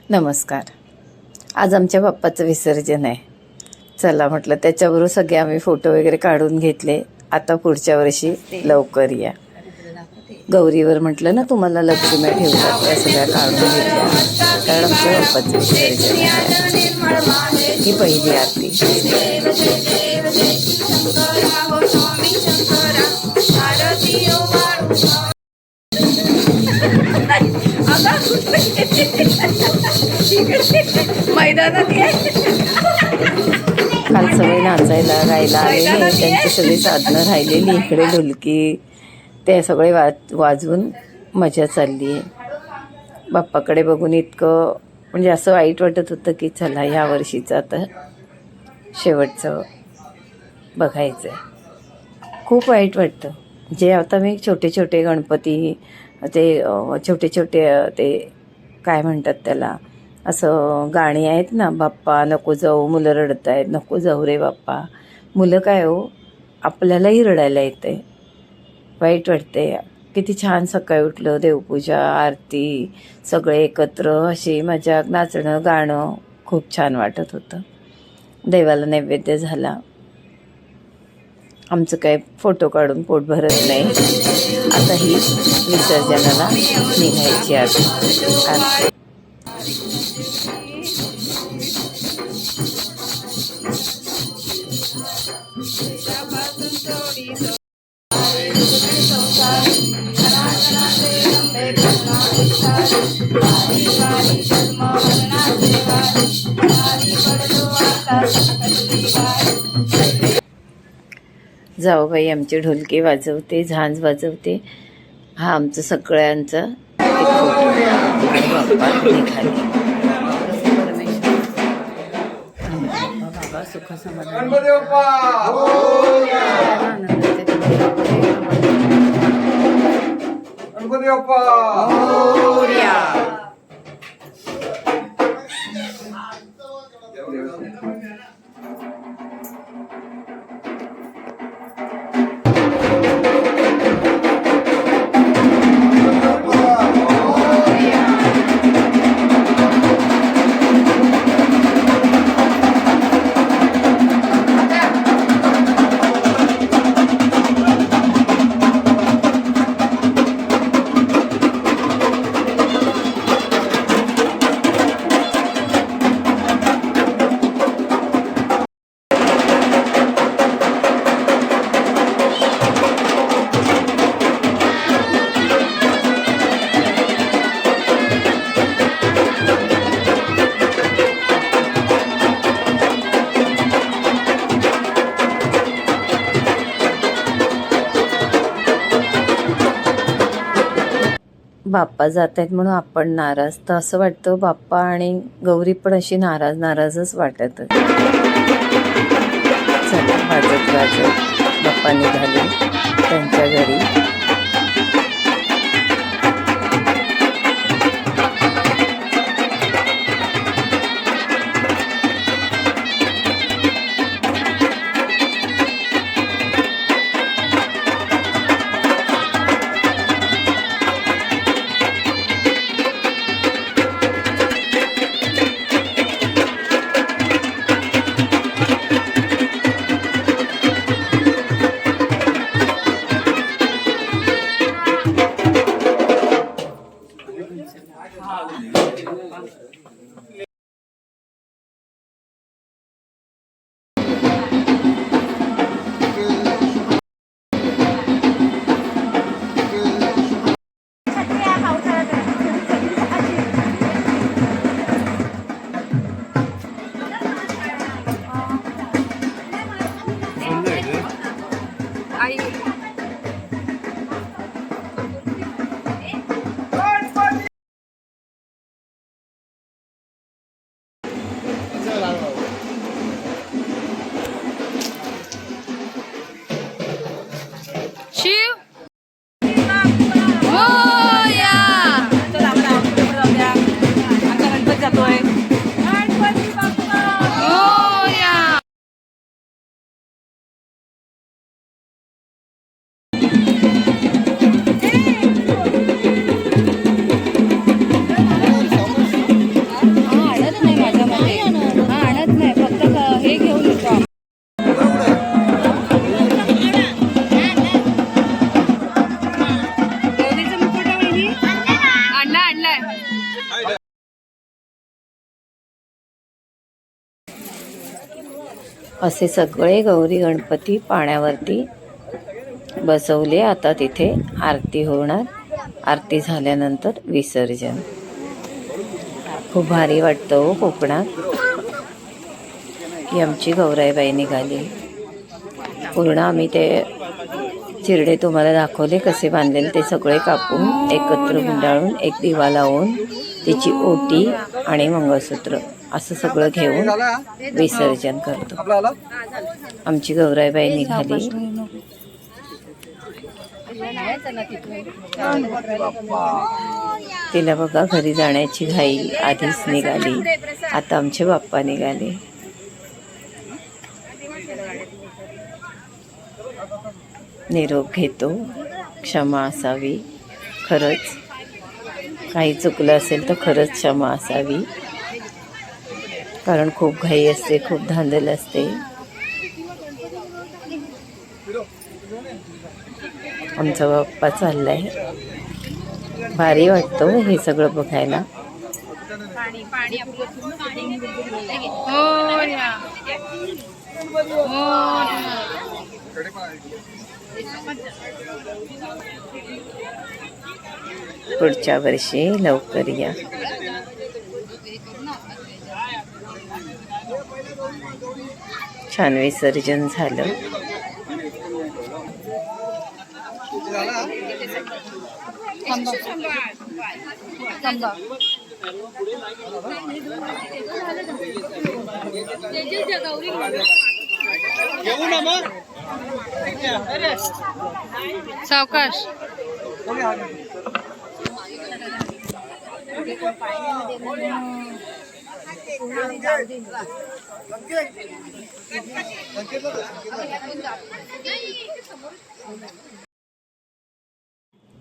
नमस्कार. आज आमच्या बाप्पाचं विसर्जन आहे. चला म्हटलं त्याच्याबरोबर सगळे आम्ही फोटो वगैरे काढून घेतले. आता पुढच्या वर्षी लवकर या. गौरीवर म्हटलं ना तुम्हाला लक्ष्मी ठेवतात, त्या सगळ्या काढून घेतल्या, कारण आमच्या बाप्पाचं विसर्जन आहे. ही पहिली आरती. मैदानात काल सगळे नाचायला गायला आलेले, त्यांची सगळी साधनं राहिलेली, इकडे ढोलकी ते सगळे वाजवून मजा चालली आहे. बाप्पाकडे बघून इतकं म्हणजे असं वाईट वाटत होतं की चला ह्या वर्षीचं आता शेवटचं बघायचं आहे. खूप वाईट वाटतं. जे आता मी छोटे छोटे गणपती ते छोटे छोटे ते काय म्हणतात त्याला, असं गाणी आहेत ना, बाप्पा नको जाऊ, मुलं रडत आहेत, नको जाऊ रे बाप्पा. मुलं काय हो, आपल्यालाही रडायला येते, वाईट वाटते. किती छान सकाळी उठलं, देवपूजा, आरती, सगळे एकत्र अशी मजाक, नाचणं गाणं खूप छान वाटत होतं. देवाला नैवेद्य झाला. आमचं काय फोटो काढून पोट भरत नाही. आता ही विसर्जनाला निघायची आहे. जाऊबाई आमची ढोलकी वाजवते, झांज वाजवते. हा आमचं सगळ्यांचा एक फोटो. बाप्पा निघाले. बाबा सुख समाधान. बाप्पा जात आहेत म्हणून आपण नाराज, तर असं वाटतं बाप्पा आणि गौरी पण अशी नाराजच वाटत. चला वाजत वाजत बाप्पा निघाले त्यांच्या घरी. असे सगळे गौरी गणपती पाण्यावरती बसवले. आता तिथे आरती होणार. आरती झाल्यानंतर विसर्जन. खूप भारी वाटतं हो कोकणात. की आमची गौराईबाई निघाली. पूर्ण आम्ही ते चिरडे तुम्हाला दाखवले कसे बांधलेले, ते सगळे कापून एकत्र गुंडाळून एक दिवा लावून तिची ओटी आणि मंगळसूत्र असं सगळं घेऊन विसर्जन करतो. आमची गौराईबाई निघाली. तिला बघा घरी जाण्याची घाई आधीच निघाली. आता आमचे बाप्पा निघाले. निरोप घेतो. क्षमा असावी. खरंच काही चुकलं असेल तर खरंच क्षमा असावी, कारण खूप घाई असते, खूप धांदल असते. आमचा बाप्पा चाललाय. भारी वाटतं हे सगळं बघायला. पुढच्या वर्षी लवकर या. छान विसर्जन झालं. सावकाश.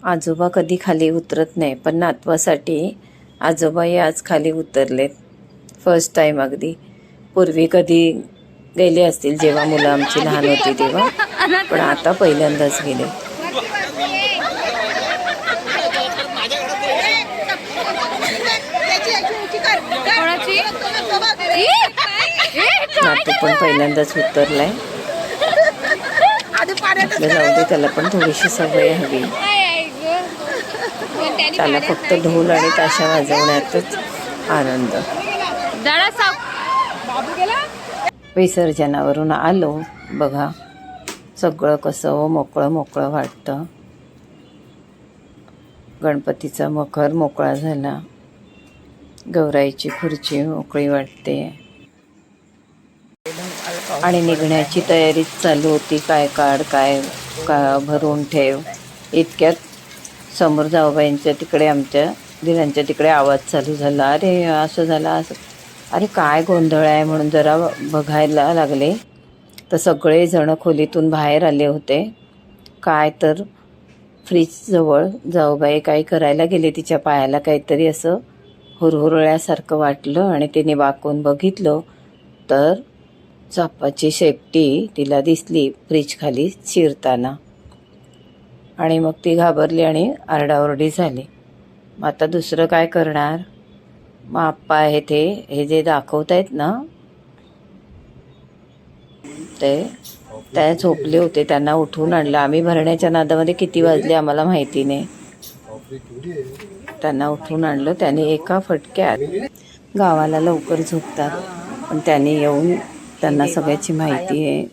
आजोबा कधी खाली उतरत नाही, पण नातवासाठी आजोबाही आज खाली उतरलेत. फर्स्ट टाइम अगदी. पूर्वी कधी गेले असतील जेव्हा मुलं आमची लहान होती तेव्हा, पण आता पहिल्यांदाच गेले. नातू पण पहिल्यांदाच उतरलाय. जाऊ दे, त्याला पण थोडीशी सवय हवी. त्याला फक्त ढोल आणि ताशा वाजवण्यातच आनंद. विसर्जनावरून आलो. बघा सगळं कसं मोकळं मोकळं वाटतं. गणपतीचा मखर मोकळा झाला. गौराईची खुर्ची मोकळी वाटते. आणि निघण्याची तयारी चालू होती. काय काढ, काय का भरून ठेव. इतक्यात समोर जाऊबाईंच्या तिकडे, आमच्या दिरांच्या तिकडे आवाज चालू झाला. अरे असं झालं, असं. अरे काय गोंधळ आहे म्हणून जरा बघायला लागले तर सगळे जण खोलीतून बाहेर आले होते. काय तर फ्रीजजवळ जाऊबाई काही करायला गेले. तिच्या पायाला काहीतरी असं हुरहुरळ्यासारखं वाटलं आणि तिने वाकून बघितलं तर चापाची शेपटी तिला दिसली फ्रीज खाली शिरताना. आणि मग ती घाबरली आणि आरडाओरडी झाली. मग आता दुसरं काय करणार. मग आप्पा आहे ते हे जे दाखवत आहेत ना, ते त्या झोपले होते. त्यांना उठवून आणलं आम्ही. भरण्याच्या नादामध्ये किती वाजले आम्हाला माहिती नाही. त्यांना उठवून आणलं. त्याने एका फटक्यात, गावाला लवकर झोपतात पण त्याने येऊन त्यांना सगळ्याची माहिती आहे.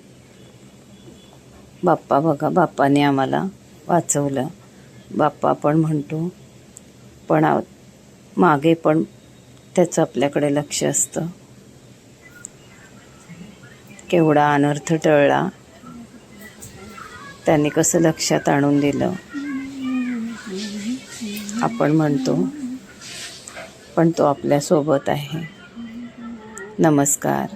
बाप्पा बघा, बाप्पाने आम्हाला वाचवलं. बाप्पा पण म्हणतो, पण मागे पण त्याचं आपल्याकडे लक्ष असतं. केवढा अनर्थ टळला, त्यांनी कसं लक्षात आणून दिलं. आपण म्हणतो पण तो आपल्यासोबत आहे. नमस्कार.